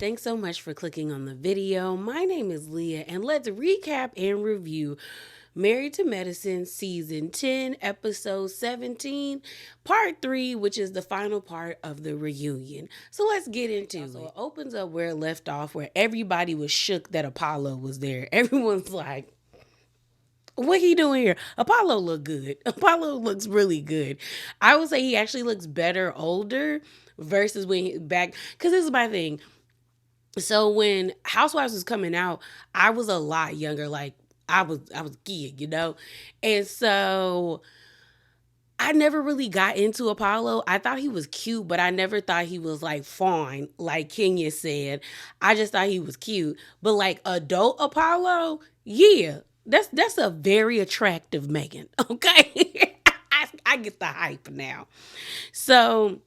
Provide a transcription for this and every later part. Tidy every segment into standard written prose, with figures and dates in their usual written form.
Thanks so much for clicking on the video. My name is Leah, and let's recap and review Married to Medicine Season 10, Episode 17, Part 3, which is the final part of the reunion. So let's get into it. So it opens up where it left off, where everybody was shook that Apollo was there. Everyone's like, what he doing here? Apollo look good. Apollo looks really good. I would say he actually looks better older versus when he back, because this is my thing. So when Housewives was coming out, I was a lot younger. Like I was a kid. And so I never really got into Apollo. I thought he was cute, but I never thought he was like fine, like Kenya said. I just thought he was cute. But like adult Apollo, yeah, that's a very attractive man. Okay. I get the hype now. So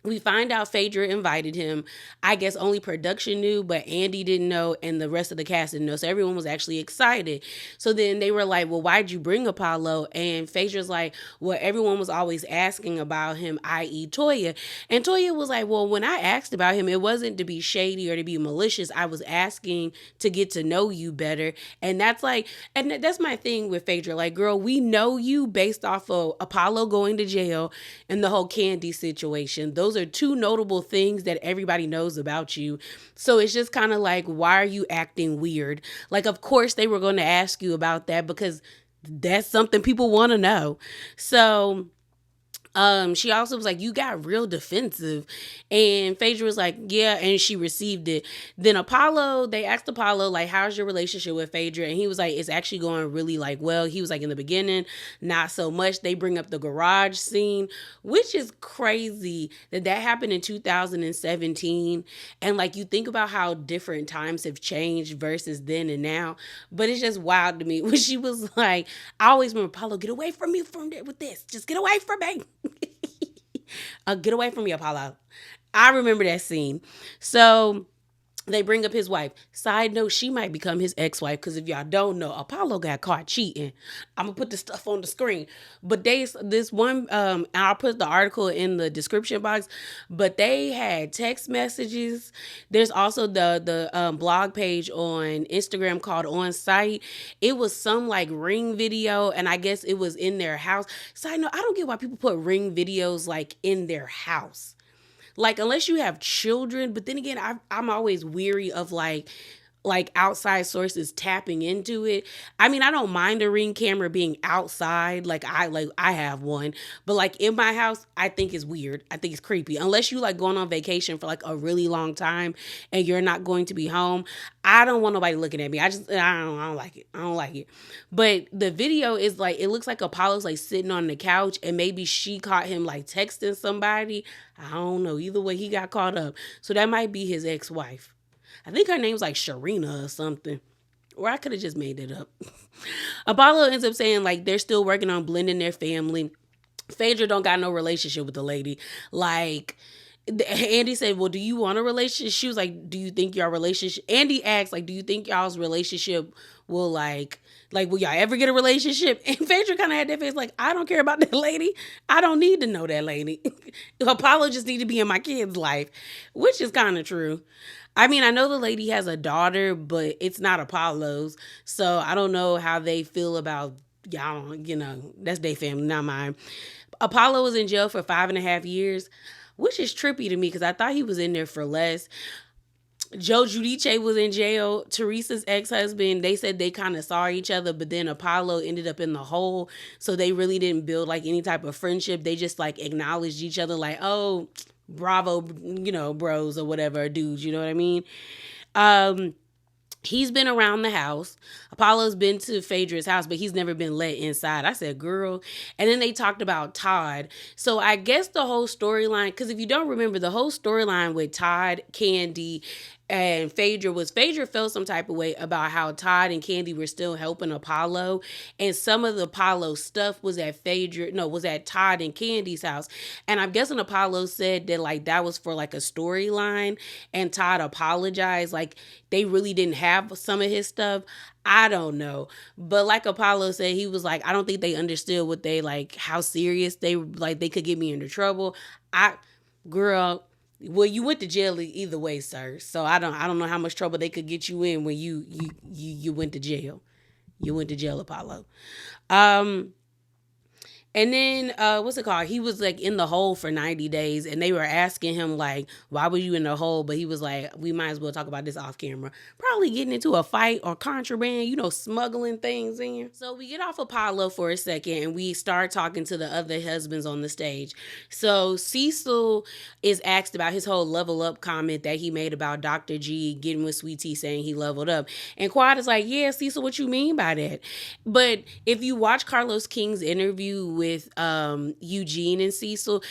we find out Phaedra invited him. I guess only production knew, but Andy didn't know, and the rest of the cast didn't know. So everyone was actually excited. So then they were like, well, why'd you bring Apollo? And Phaedra's like, well, everyone was always asking about him, i.e. Toya. And Toya was like, well, when I asked about him, it wasn't to be shady or to be malicious. I was asking to get to know you better. And that's like, and that's my thing with Phaedra. Like, girl, we know you based off of Apollo going to jail and the whole Kandi situation. Those are two notable things that everybody knows about you. So it's just kind of like, why are you acting weird? Like, of course, they were going to ask you about that because that's something people want to know. So she also was like, you got real defensive. And Phaedra was like, yeah, and she received it. Then Apollo, they asked Apollo, like, how's your relationship with Phaedra? And he was like, it's actually going really like well. He was like, in the beginning, not so much. They bring up the garage scene, which is crazy that happened in 2017. And like, you think about how different times have changed versus then and now. But it's just wild to me when she was like, I always remember, Apollo, get away from me from there with this. Just get away from me. Get away from me, Apollo. I remember that scene. So they bring up his wife. Side note, she might become his ex-wife because if y'all don't know, Apollo got caught cheating. I'm gonna put the stuff on the screen. But this one, I'll put the article in the description box. But they had text messages. There's also the blog page on Instagram called On Site. It was some like ring video, and I guess it was in their house. Side note, I don't get why people put ring videos like in their house. Like, unless you have children, but then again, I'm always weary of like outside sources tapping into it. I mean, I don't mind a ring camera being outside. Like I have one, but like in my house, I think it's weird. I think it's creepy. Unless you like going on vacation for like a really long time and you're not going to be home. I don't want nobody looking at me. I don't like it. I don't like it. But the video is like, it looks like Apollo's like sitting on the couch and maybe she caught him like texting somebody. I don't know. Either way, he got caught up. So that might be his ex-wife. I think her name's like Sharina or something. Or I could have just made it up. Apollo ends up saying like they're still working on blending their family. Phaedra don't got no relationship with the lady. Like, Andy said, well, do you want a relationship? She was like, do you think your relationship... Andy asked, like, do you think y'all's relationship will will y'all ever get a relationship? And Phaedra kind of had that face like, I don't care about that lady. I don't need to know that lady. Apollo just need to be in my kid's life, which is kind of true. I mean, I know the lady has a daughter, but it's not Apollo's. So I don't know how they feel about y'all, that's their family, not mine. Apollo was in jail for 5.5 years, which is trippy to me because I thought he was in there for less. Joe Giudice was in jail. Teresa's ex-husband, they said they kind of saw each other, but then Apollo ended up in the hole. So they really didn't build like any type of friendship. They just like acknowledged each other like, oh, bravo, bros or whatever, dudes, you know what I mean? He's been around the house. Apollo's been to Phaedra's house, but he's never been let inside. I said, girl. And then they talked about Todd. So I guess the whole storyline, because if you don't remember, the whole storyline with Todd, Kandi, and Phaedra felt some type of way about how Todd and Kandi were still helping Apollo. And some of the Apollo stuff was at Todd and Kandi's house. And I'm guessing Apollo said that like that was for like a storyline. And Todd apologized. Like they really didn't have some of his stuff. I don't know. But like Apollo said, he was like, I don't think they understood how serious they could get me into trouble. Girl, Well, you went to jail either way, sir. So I don't know how much trouble they could get you in when you went to jail. You went to jail, Apollo. Um, and then what's it called? He was like in the hole for 90 days and they were asking him like, why were you in the hole? But he was like, we might as well talk about this off camera. Probably getting into a fight or contraband, smuggling things in. So we get off Apollo for a second and we start talking to the other husbands on the stage. So Cecil is asked about his whole level up comment that he made about Dr. G getting with Sweet Tea saying he leveled up. And Quad is like, yeah, Cecil, what you mean by that? But if you watch Carlos King's interview with Eugene and Cecil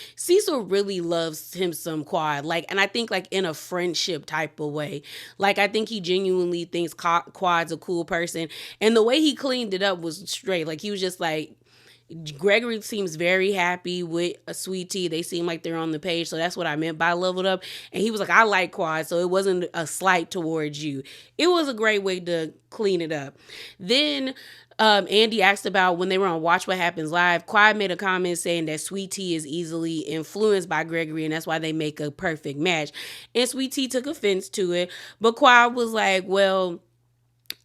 really loves him some Quad. Like, and I think like in a friendship type of way. Like, I think he genuinely thinks Quad's a cool person. And the way he cleaned it up was straight. Like, he was just like, Gregory seems very happy with a Sweet Tea. They seem like they're on the page. So that's what I meant by leveled up. And he was like, I like Quad. So it wasn't a slight towards you. It was a great way to clean it up. Then Andy asked about when they were on Watch What Happens Live. Quad made a comment saying that Sweet Tea is easily influenced by Gregory and that's why they make a perfect match. And Sweet Tea took offense to it. But Quad was like, well,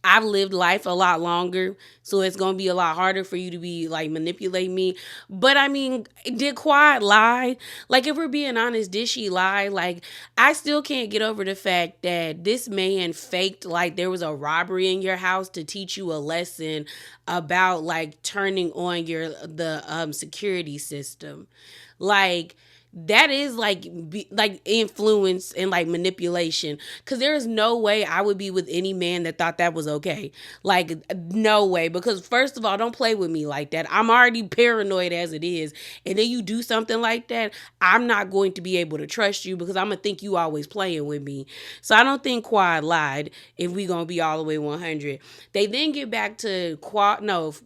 I've lived life a lot longer, so it's gonna be a lot harder for you to be like manipulate me. But I mean, did Quad lie? Like, if we're being honest, did she lie? Like, I still can't get over the fact that this man faked like there was a robbery in your house to teach you a lesson about like turning on the security system. Like, that is like influence and like manipulation, because there is no way I would be with any man that thought that was okay. Like, no way, because first of all, don't play with me like that. I'm already paranoid as it is, and then you do something like that, I'm not going to be able to trust you because I'm gonna think you always playing with me. So I don't think Quad lied, if we gonna be all the way 100. They then get back to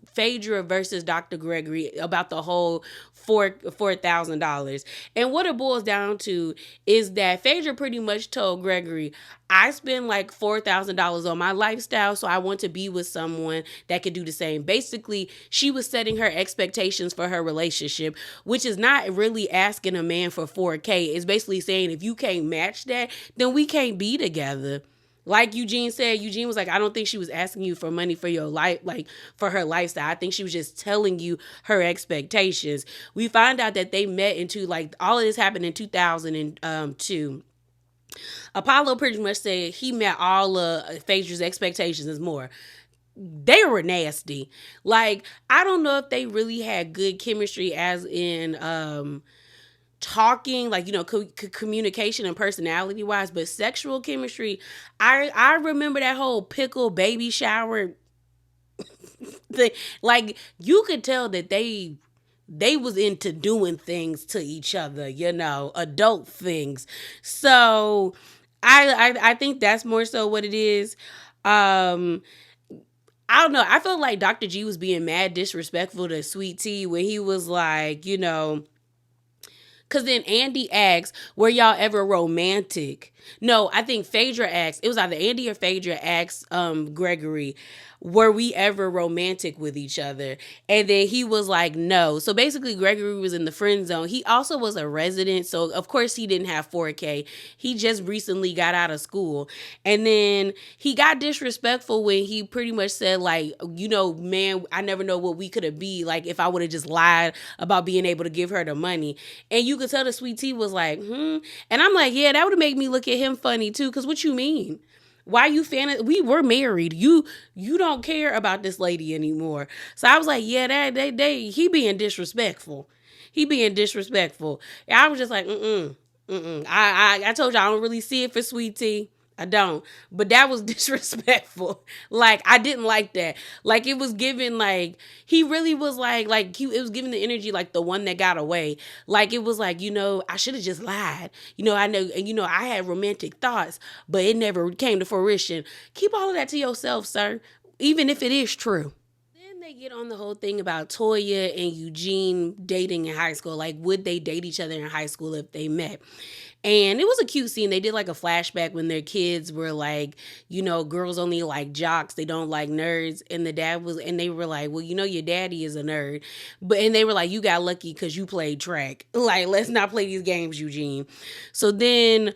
Phaedra versus Dr. Gregory about the whole $4,000. And what it boils down to is that Phaedra pretty much told Gregory, I spend like $4,000 on my lifestyle, so I want to be with someone that could do the same. Basically, she was setting her expectations for her relationship, which is not really asking a man for 4K. It's basically saying if you can't match that, then we can't be together. Like Eugene said, Eugene was like, I don't think she was asking you for money for your life, like for her lifestyle. I think she was just telling you her expectations. We find out that they met into like all of this happened in 2002. Apollo pretty much said he met all of Phaedra's expectations and more. They were nasty. Like, I don't know if they really had good chemistry as in talking, like, communication and personality wise, but sexual chemistry, I remember that whole pickle baby shower thing. Like, you could tell that they was into doing things to each other, adult things. So I think that's more so what it is. I don't know. I feel like Dr. G was being mad disrespectful to Sweet Tea when he was like, because then Andy asks, were y'all ever romantic? No, I think Phaedra asked, it was either Andy or Phaedra asked Gregory, were we ever romantic with each other? And then he was like, no. So basically, Gregory was in the friend zone. He also was a resident, so of course he didn't have 4K. He just recently got out of school. And then he got disrespectful when he pretty much said, like, man, I never know what we could have been, like, if I would have just lied about being able to give her the money. And you could tell the Sweet Tea was like, And I'm like, yeah, that would have made me look at him funny too, because what you mean? Why you we were married. You don't care about this lady anymore. So I was like, yeah, he being disrespectful. He being disrespectful. And I was just like, I told you I don't really see it for Sweet Tea. I don't. But that was disrespectful. Like, I didn't like that. Like, it was given, like, he really was like it was giving the energy like the one that got away. Like, it was like, I should have just lied. I know, and I had romantic thoughts, but it never came to fruition. Keep all of that to yourself, sir, even if it is true. they get on the whole thing about Toya and Eugene dating in high school. Like, would they date each other in high school if they met? And it was a cute scene. They did like a flashback when their kids were like, girls only like jocks. They don't like nerds. And and they were like, well, your daddy is a nerd. And they were like, you got lucky because you played track. Like, let's not play these games, Eugene. So then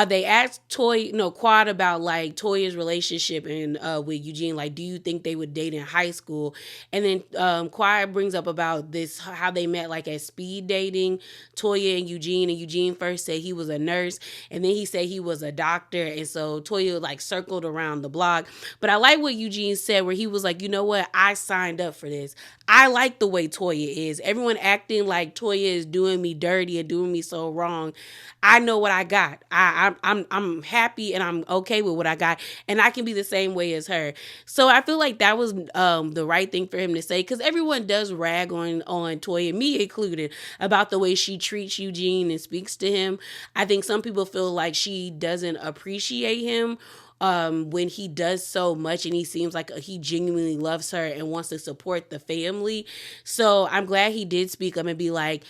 they asked Quad about like Toya's relationship and with Eugene. Like, do you think they would date in high school? And then Quad brings up about this, how they met like at speed dating, Toya and Eugene first said he was a nurse, and then he said he was a doctor, and so Toya like circled around the block. But I like what Eugene said, where he was like, you know what, I signed up for this. I like the way Toya is. Everyone acting like Toya is doing me dirty and doing me so wrong. I know what I got. I'm happy and I'm okay with what I got, and I can be the same way as her. So I feel like that was the right thing for him to say, because everyone does rag on Toya, me included, about the way she treats Eugene and speaks to him. I think some people feel like she doesn't appreciate him when he does so much, and he seems like he genuinely loves her and wants to support the family. So I'm glad he did speak up and be like,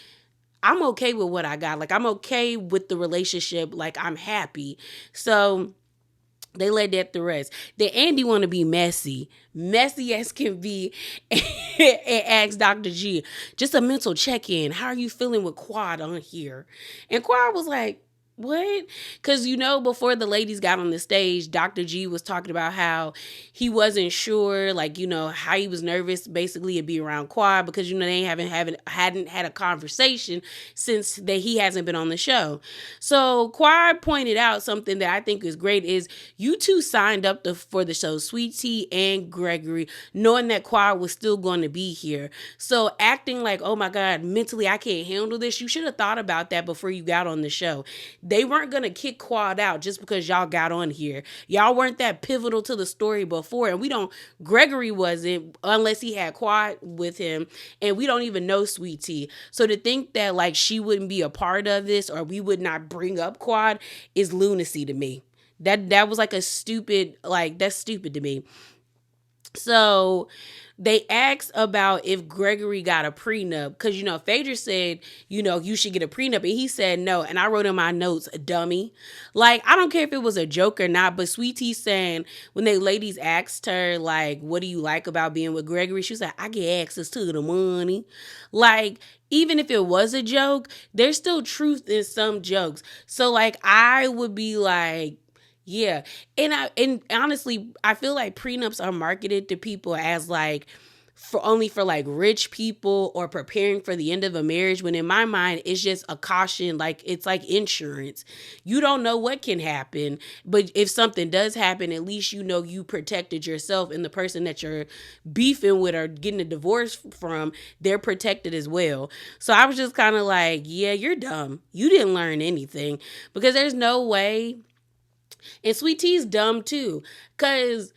I'm okay with what I got. Like, I'm okay with the relationship. Like, I'm happy. So they let that to rest. Then Andy want to be messy as can be, and ask Dr. G, just a mental check-in. How are you feeling with Quad on here? And Quad was like, what? Because, before the ladies got on the stage, Dr. G was talking about how he wasn't sure, like, how he was nervous basically to be around Quad because, they hadn't had a conversation since he hasn't been on the show. So Quad pointed out something that I think is great is you two signed up for the show, Sweet Tea and Gregory, knowing that Quad was still going to be here. So acting like, oh my God, mentally I can't handle this, you should have thought about that before you got on the show. They weren't going to kick Quad out just because y'all got on here. Y'all weren't that pivotal to the story before. And Gregory wasn't, unless he had Quad with him. And we don't even know Sweet Tea. So to think that like she wouldn't be a part of this or we would not bring up Quad is lunacy to me. That was like that's stupid to me. So they asked about if Gregory got a prenup because, Phaedra said, you should get a prenup. And he said no. And I wrote in my notes, dummy. Like, I don't care if it was a joke or not, but Sweet Tea saying when they ladies asked her, like, what do you like about being with Gregory? She was like, I get access to the money. Like, even if it was a joke, there's still truth in some jokes. So, like, I would be like, yeah. And honestly, I feel like prenups are marketed to people as like for like rich people or preparing for the end of a marriage, when in my mind it's just a caution. Like, it's like insurance. You don't know what can happen, but if something does happen, at least you protected yourself, and the person that you're beefing with or getting a divorce from, they're protected as well. So I was just kind of like, yeah, you're dumb. You didn't learn anything, because there's no way. And Sweet Tea's dumb too, because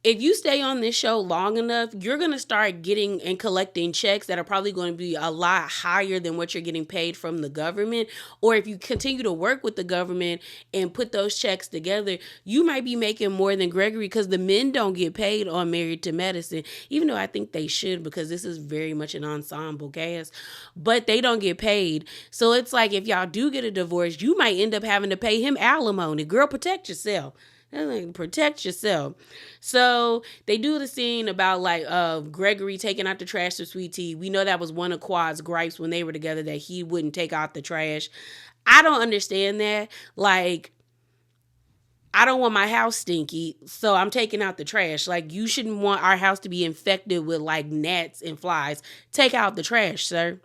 if you stay on this show long enough, you're going to start getting and collecting checks that are probably going to be a lot higher than what you're getting paid from the government. Or if you continue to work with the government and put those checks together, you might be making more than Gregory, because the men don't get paid on Married to Medicine, even though I think they should, because this is very much an ensemble cast, but they don't get paid. So it's like, if y'all do get a divorce, you might end up having to pay him alimony. Girl, protect yourself. Protect yourself. So they do the scene about like Gregory taking out the trash to Sweet Tea. We know that was one of Quad's gripes when they were together, that he wouldn't take out the trash. I don't understand that. Like, I don't want my house stinky, so I'm taking out the trash. Like, you shouldn't want our house to be infected with like gnats and flies. Take out the trash, sir.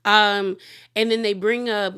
And then they bring up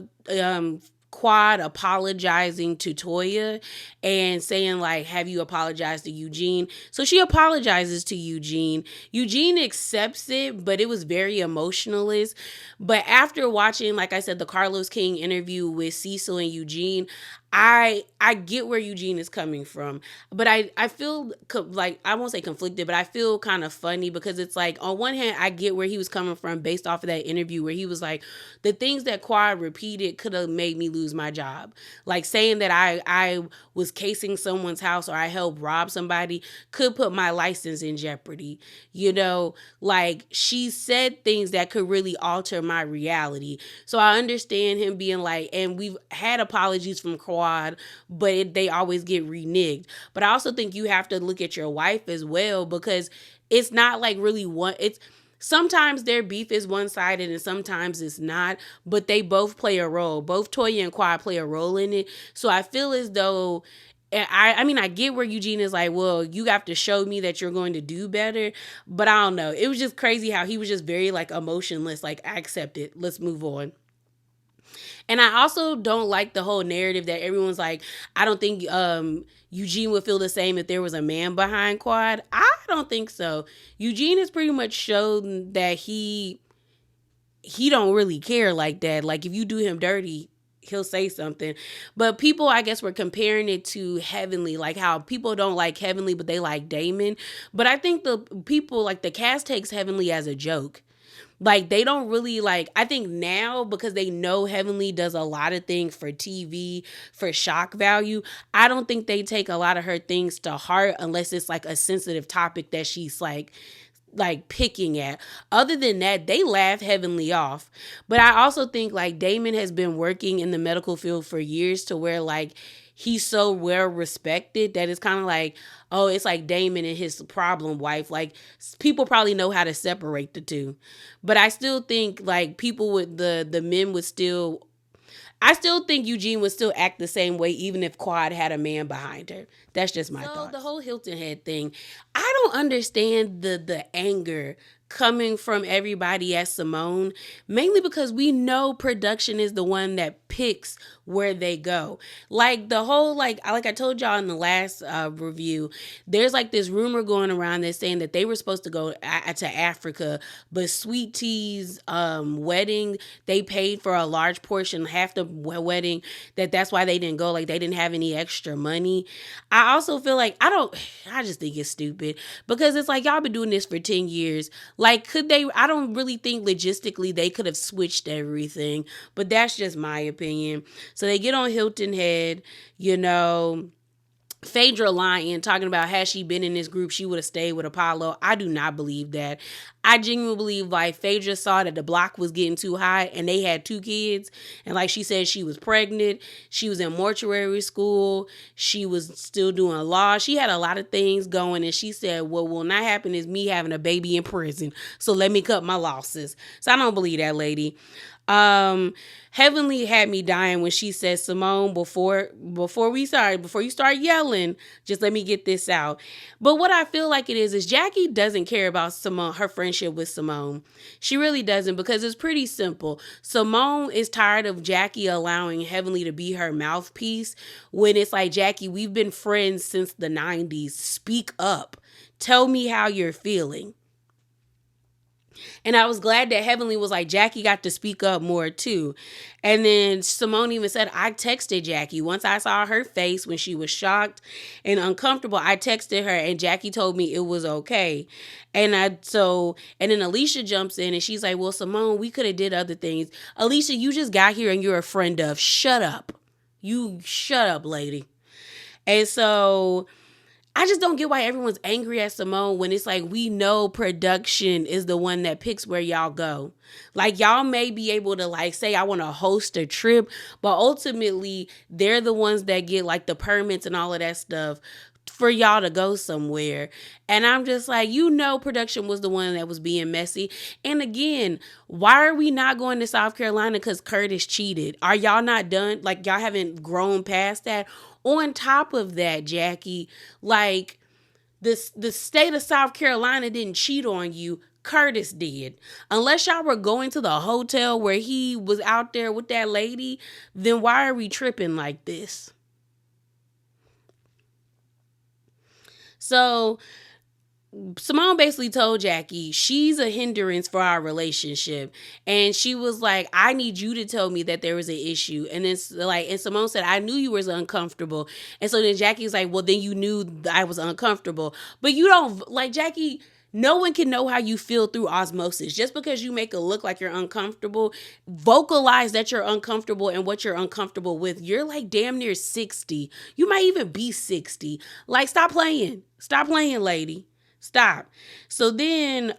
Quad apologizing to Toya and saying like, have you apologized to Eugene? So she apologizes to Eugene. Eugene accepts it, but it was very emotionalist. But after watching, like I said, the Carlos King interview with Cecil and Eugene, I get where Eugene is coming from, but I feel like, I won't say conflicted, but I feel kind of funny because it's like, on one hand, I get where he was coming from based off of that interview where he was like, the things that Quad repeated could have made me lose my job. Like saying that I was casing someone's house or I helped rob somebody could put my license in jeopardy. You know, like she said things that could really alter my reality. So I understand him being like, and we've had apologies from Quad, but they always get reneged. But I also think you have to look at your wife as well, because it's not like really one, it's sometimes their beef is one-sided and sometimes it's not, but they both play a role. Both Toya and Quad play a role in it. So I feel as though, I mean, I get where Eugene is like, well, you have to show me that you're going to do better. But I don't know. It was just crazy how he was just very like emotionless, like, I accept it. Let's move on. And I also don't like the whole narrative that everyone's like, I don't think Eugene would feel the same if there was a man behind Quad. I don't think so. Eugene has pretty much shown that he don't really care like that. Like if you do him dirty, he'll say something. But people, I guess, were comparing it to Heavenly, like how people don't like Heavenly, but they like Damon. But I think the people, like the cast, takes Heavenly as a joke. Like they don't really like, I think now, because they know Heavenly does a lot of things for TV, for shock value, I don't think they take a lot of her things to heart unless it's like a sensitive topic that she's like picking at. Other than that, they laugh Heavenly off. But I also think like Damon has been working in the medical field for years to where like he's so well respected that it's kind of like, oh, it's like Damon and his problem wife. Like people probably know how to separate the two. But I still think like people would, the men would still, I still think Eugene would still act the same way even if Quad had a man behind her. That's just my thoughts. The whole Hilton Head thing, I don't understand the anger coming from everybody at Simone, mainly because we know production is the one that picks where they go. Like the whole, like I told y'all in the last review, there's like this rumor going around that's saying that they were supposed to go to Africa, but Sweet Tea's wedding, they paid for a large portion, half the wedding, that's why they didn't go. Like they didn't have any extra money. I also feel like, I just think it's stupid because it's like y'all been doing this for 10 years. Like, could they, I don't really think logistically they could have switched everything, but that's just my opinion. So they get on Hilton Head, you know, Phaedra lying, talking about had she been in this group, she would have stayed with Apollo. I do not believe that. I genuinely believe like Phaedra saw that the block was getting too high and they had 2 kids. And like she said, she was pregnant. She was in mortuary school. She was still doing law. She had a lot of things going. And she said, what will not happen is me having a baby in prison. So let me cut my losses. So I don't believe that lady. Heavenly had me dying when she said, Simone, before you start yelling, just let me get this out. But what I feel like it is Jackie doesn't care about Simone, her friendship with Simone. She really doesn't, because it's pretty simple. Simone is tired of Jackie allowing Heavenly to be her mouthpiece when it's like, Jackie, we've been friends since the 90s. Speak up. Tell me how you're feeling. And I was glad that Heavenly was like, Jackie got to speak up more too. And then Simone even said, I texted Jackie. Once I saw her face when she was shocked and uncomfortable, I texted her and Jackie told me it was okay. And then Alicia jumps in and she's like, well, Simone, we could have did other things. Alicia, you just got here and you're a friend of. Shut up. You shut up, lady. And so I just don't get why everyone's angry at Simone when it's like, we know production is the one that picks where y'all go. Like y'all may be able to like say, I want to host a trip, but ultimately they're the ones that get like the permits and all of that stuff for y'all to go somewhere. And I'm just like, production was the one that was being messy. And again, why are we not going to South Carolina? Because Curtis cheated. Are y'all not done? Like y'all haven't grown past that? On top of that, Jackie, like the state of South Carolina didn't cheat on you. Curtis did. Unless y'all were going to the hotel where he was out there with that lady, then why are we tripping like this? So Simone basically told Jackie she's a hindrance for our relationship. And she was like, I need you to tell me that there was an issue. And then like, and Simone said, I knew you was uncomfortable. And so then Jackie's like, well, then you knew I was uncomfortable. But you don't, like, Jackie, no one can know how you feel through osmosis. Just because you make it look like you're uncomfortable, vocalize that you're uncomfortable and what you're uncomfortable with. You're like damn near 60. You might even be 60. Like, stop playing. Stop playing, lady. Stop. So then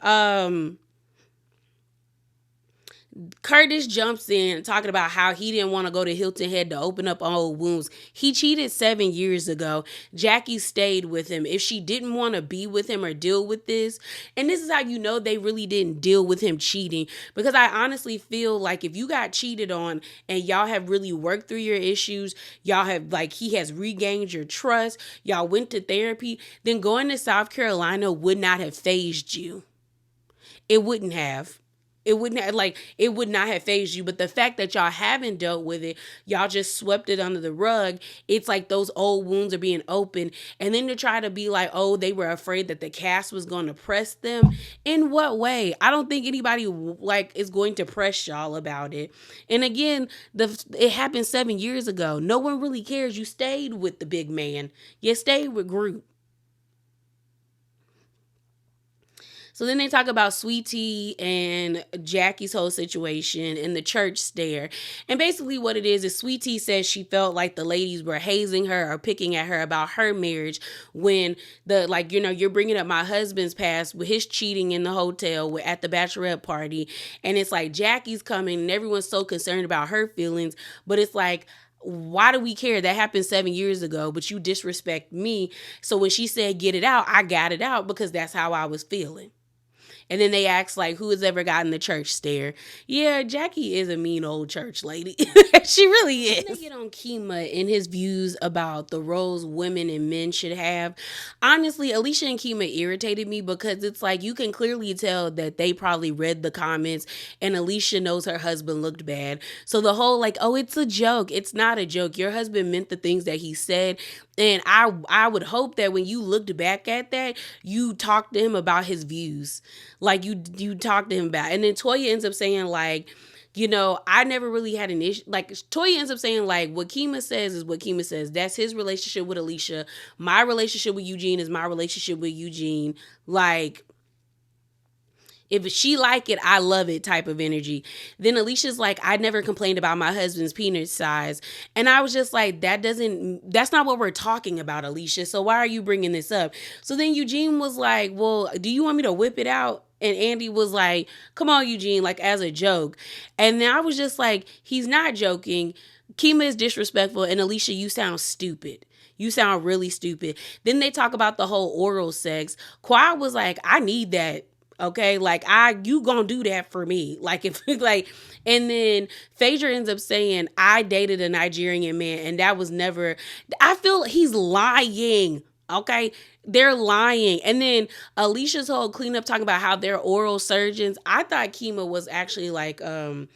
Curtis jumps in talking about how he didn't want to go to Hilton Head to open up old wounds. He cheated 7 years ago. Jackie stayed with him. If she didn't want to be with him or deal with this, and this is how you know they really didn't deal with him cheating, because I honestly feel like if you got cheated on and y'all have really worked through your issues, y'all have, like, he has regained your trust, y'all went to therapy, then going to South Carolina would not have fazed you. It wouldn't have. It wouldn't have, like, it would not have phased you. But the fact that y'all haven't dealt with it, y'all just swept it under the rug. It's like those old wounds are being opened. And then to try to be like, oh, they were afraid that the cast was going to press them. In what way? I don't think anybody like is going to press y'all about it. And again, it happened 7 years ago. No one really cares. You stayed with the big man. You stayed with Groot. So then they talk about Sweet Tea and Jackie's whole situation and the church stare. And basically what it is Sweet Tea says she felt like the ladies were hazing her or picking at her about her marriage when the, like, you know, you're bringing up my husband's past with his cheating in the hotel at the bachelorette party. And it's like Jackie's coming and everyone's so concerned about her feelings. But it's like, why do we care? That happened 7 years ago, but you disrespect me. So when she said get it out, I got it out because that's how I was feeling. And then they ask, like, who has ever gotten the church stare? Yeah, Jackie is a mean old church lady. She really is. They get on Kima and his views about the roles women and men should have. Honestly, Alicia and Kima irritated me because it's like you can clearly tell that they probably read the comments and Alicia knows her husband looked bad. So the whole like, oh, it's a joke. It's not a joke. Your husband meant the things that he said. And I would hope that when you looked back at that, you talked to him about his views. Like you talked to him about. And then Toya ends up saying like, you know, I never really had an issue. Like Toya ends up saying like what Kima says is what Kima says. That's his relationship with Alicia. My relationship with Eugene is my relationship with Eugene. Like, if she like it, I love it type of energy. Then Alicia's like, I never complained about my husband's penis size. And I was just like, that's not what we're talking about, Alicia. So why are you bringing this up? So then Eugene was like, well, do you want me to whip it out? And Andy was like, come on, Eugene, like as a joke. And then I was just like, he's not joking. Kima is disrespectful. And Alicia, you sound stupid. You sound really stupid. Then they talk about the whole oral sex. Quad was like, I need that. Okay, like you gonna do that for me. Like if like, and then Phaedra ends up saying, I dated a Nigerian man and that was never, I feel he's lying. Okay, they're lying. And then Alicia's whole cleanup talking about how they're oral surgeons. I thought Kima was actually like a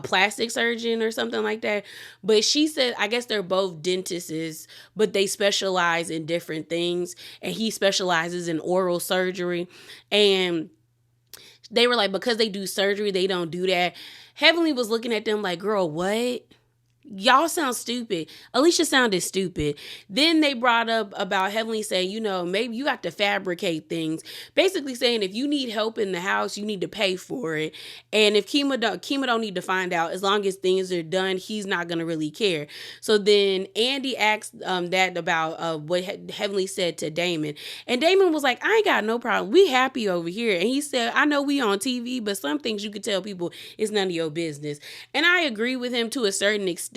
plastic surgeon or something like that. But she said, I guess they're both dentists, but they specialize in different things. And he specializes in oral surgery. And they were like, because they do surgery, they don't do that. Heavenly was looking at them like, girl, what? Y'all sound stupid. Alicia sounded stupid. Then they brought up about Heavenly saying, you know, maybe you got to fabricate things. Basically saying if you need help in the house, you need to pay for it. And if Kima don't need to find out. As long as things are done, he's not going to really care. So then Andy asked that about what Heavenly said to Damon. And Damon was like, I ain't got no problem. We happy over here. And he said, I know we on TV, but some things you could tell people it's none of your business. And I agree with him to a certain extent.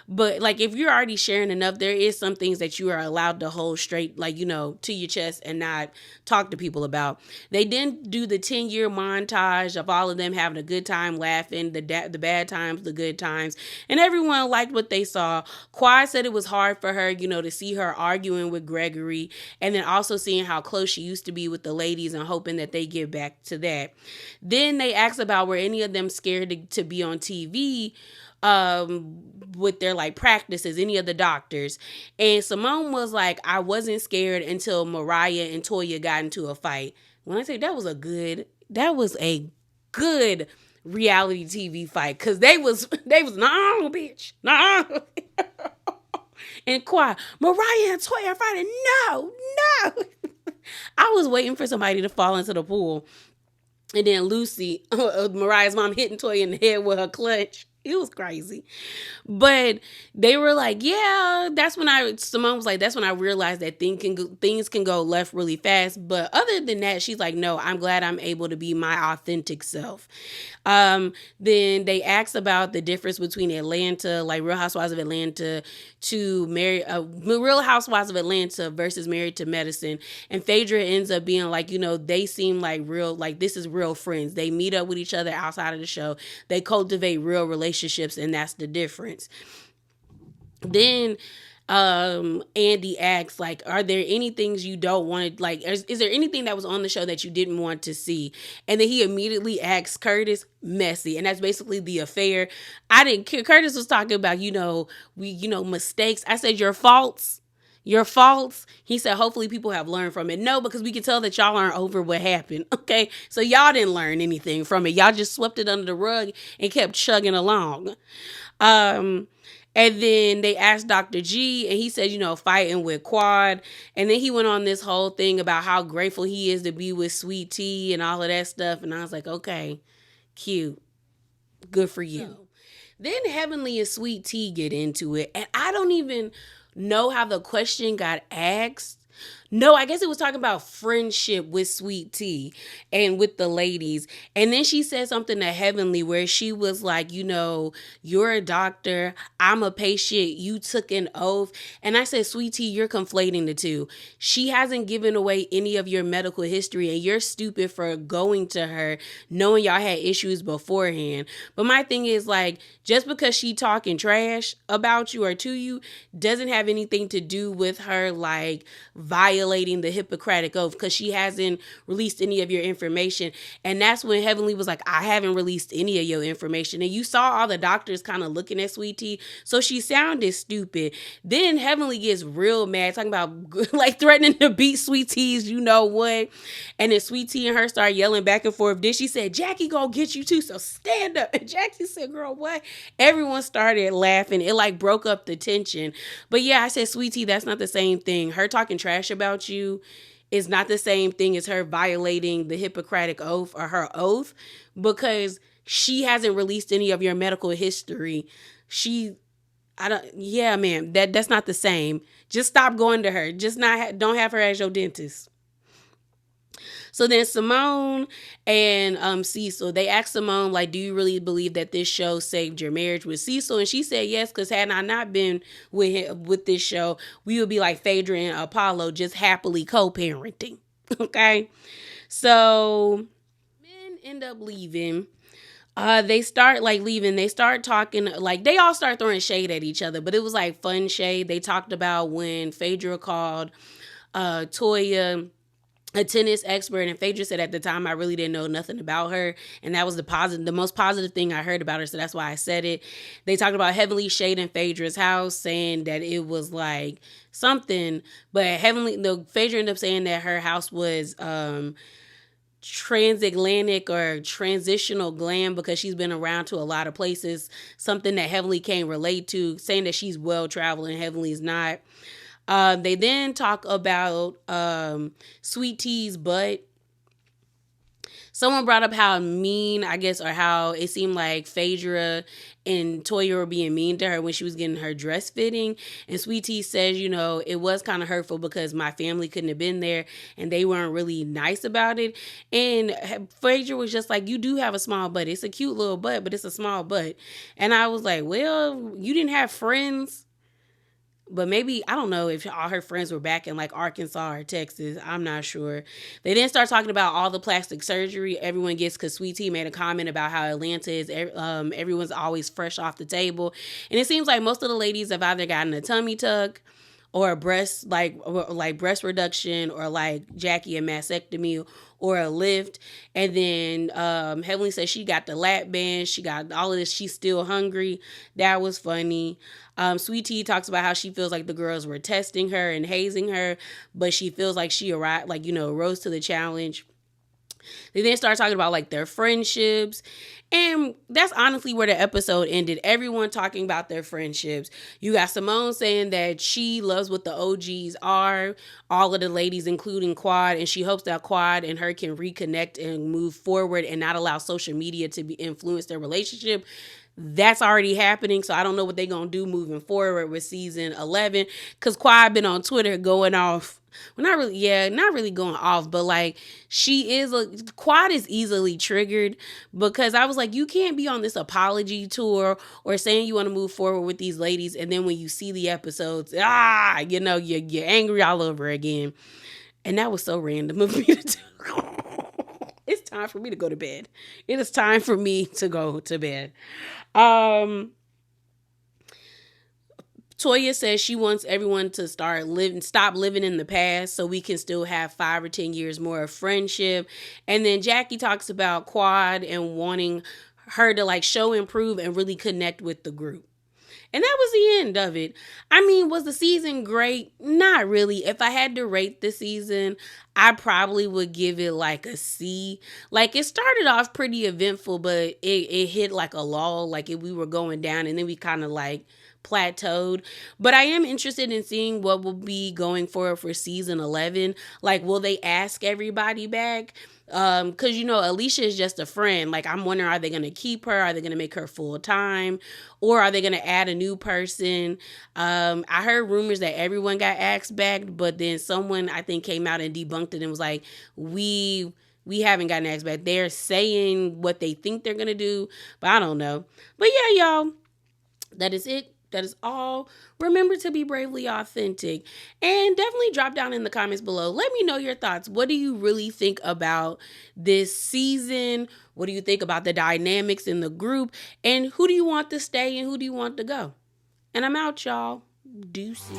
But like if you're already sharing enough, there is some things that you are allowed to hold straight, like, you know, to your chest and not talk to people about. They didn't do the 10-year montage of all of them having a good time laughing, the bad times, the good times, and everyone liked what they saw. Quad said it was hard for her, you know, to see her arguing with Gregory and then also seeing how close she used to be with the ladies and hoping that they get back to that. Then they asked about were any of them scared to be on TV. with their like practices, any of the doctors. And Simone was like, I wasn't scared until Mariah and Toya got into a fight. When I say that was a good reality TV fight, because they was no bitch, no. And quiet, Mariah and Toya are fighting. No, no. I was waiting for somebody to fall into the pool. And then Lucy, Mariah's mom, hitting Toya in the head with her clutch. It was crazy. But they were like, yeah, Simone was like, that's when I realized that things can go left really fast. But other than that, she's like, no, I'm glad I'm able to be my authentic self. Then they asked about the difference between Atlanta, like Real Housewives of Atlanta, to Real Housewives of Atlanta versus Married to Medicine. And Phaedra ends up being like, they seem like real, like this is real friends. They meet up with each other outside of the show. They cultivate real relationships, and that's the difference. Then Andy asks, like, are there any things you don't want to, like, is there anything that was on the show that you didn't want to see? And then he immediately asks Curtis, messy. And that's basically the affair. Curtis was talking about, mistakes. I said, your faults. He said, hopefully people have learned from it. No, because we can tell that y'all aren't over what happened. Okay. So y'all didn't learn anything from it. Y'all just swept it under the rug and kept chugging along. And then they asked Dr. G, and he said, fighting with Quad. And then he went on this whole thing about how grateful he is to be with Sweet Tea and all of that stuff. And I was like, okay, cute. Good for you. Then Heavenly and Sweet Tea get into it. And I don't even know how the question got asked. No, I guess it was talking about friendship with Sweet Tea and with the ladies. And then she said something to Heavenly where she was like, you're a doctor. I'm a patient. You took an oath. And I said, Sweet Tea, you're conflating the two. She hasn't given away any of your medical history, and you're stupid for going to her knowing y'all had issues beforehand. But my thing is, like, just because she talking trash about you or to you doesn't have anything to do with her, like, violating the Hippocratic Oath, because she hasn't released any of your information. And that's when Heavenly was like, I haven't released any of your information. And you saw all the doctors kind of looking at Sweet Tea, so she sounded stupid. Then Heavenly gets real mad, talking about like threatening to beat Sweet Tea's what. And then Sweet Tea and her start yelling back and forth. Then she said, Jackie gonna get you too, so stand up. And Jackie said, girl, what? Everyone started laughing. It like broke up the tension. But yeah, I said, Sweet Tea, that's not the same thing. Her talking trash about you is not the same thing as her violating the Hippocratic Oath or her oath, because she hasn't released any of your medical history. That's not the same. Just stop going to her. Don't have her as your dentist. So then Simone and Cecil, they asked Simone, like, do you really believe that this show saved your marriage with Cecil? And she said yes, because had I not been with this show, we would be like Phaedra and Apollo, just happily co-parenting. Okay? So men end up leaving. They start like leaving. They start talking, like they all start throwing shade at each other, but it was like fun shade. They talked about when Phaedra called Toya a tennis expert, and Phaedra said at the time I really didn't know nothing about her, and that was the most positive thing I heard about her, so that's why I said it. They talked about Heavenly shade in Phaedra's house, saying that it was like something, but Phaedra ended up saying that her house was transatlantic or transitional glam, because she's been around to a lot of places, something that Heavenly can't relate to, saying that she's well traveled and Heavenly's not. They then talk about Sweet Tea's butt. Someone brought up how mean, I guess, or how it seemed like Phaedra and Toya were being mean to her when she was getting her dress fitting. And Sweet Tea says, it was kind of hurtful because my family couldn't have been there and they weren't really nice about it. And Phaedra was just like, you do have a small butt. It's a cute little butt, but it's a small butt. And I was like, well, you didn't have friends. But maybe, I don't know if all her friends were back in like Arkansas or Texas. I'm not sure. They then start talking about all the plastic surgery everyone gets, because Sweet Tea made a comment about how Atlanta is, everyone's always fresh off the table. And it seems like most of the ladies have either gotten a tummy tuck or a breast like breast reduction, or like Jackie a mastectomy or a lift. And then Heavenly says she got the lap band, she got all of this, she's still hungry. That was funny. Sweet Tea talks about how she feels like the girls were testing her and hazing her, but she feels like she arrived, like, rose to the challenge. They then start talking about like their friendships. And that's honestly where the episode ended. Everyone talking about their friendships. You got Simone saying that she loves what the OGs are, all of the ladies, including Quad, and she hopes that Quad and her can reconnect and move forward and not allow social media to influence their relationship. That's already happening, so I don't know what they're going to do moving forward with season 11, because Quad been on Twitter going off. Well, not really going off, but like Quad is easily triggered, because I was like, you can't be on this apology tour or saying you want to move forward with these ladies, and then when you see the episodes, you're angry all over again. And that was so random of me to do. It's time for me to go to bed. It is time for me to go to bed. Toya says she wants everyone to stop living in the past so we can still have 5 or 10 years more of friendship. And then Jackie talks about Quad and wanting her to like show, improve, and really connect with the group. And that was the end of it. I mean, was the season great? Not really. If I had to rate the season, I probably would give it like a C. Like, it started off pretty eventful, but it hit like a lull. Like, we were going down, and then we kind of like plateaued. But I am interested in seeing what will be going forward for season 11. Like, will they ask everybody back? Because Alicia is just a friend. Like, I'm wondering, are they going to keep her? Are they going to make her full time, or are they going to add a new person? I heard rumors that everyone got asked back, but then someone, I think, came out and debunked it and was like, we haven't gotten asked back. They're saying what they think they're going to do, but I don't know. But yeah, y'all, that is it. That is all. Remember to be bravely authentic, and definitely drop down in the comments below. Let me know your thoughts. What do you really think about this season? What do you think about the dynamics in the group? And who do you want to stay and who do you want to go? And I'm out, y'all. Deuces.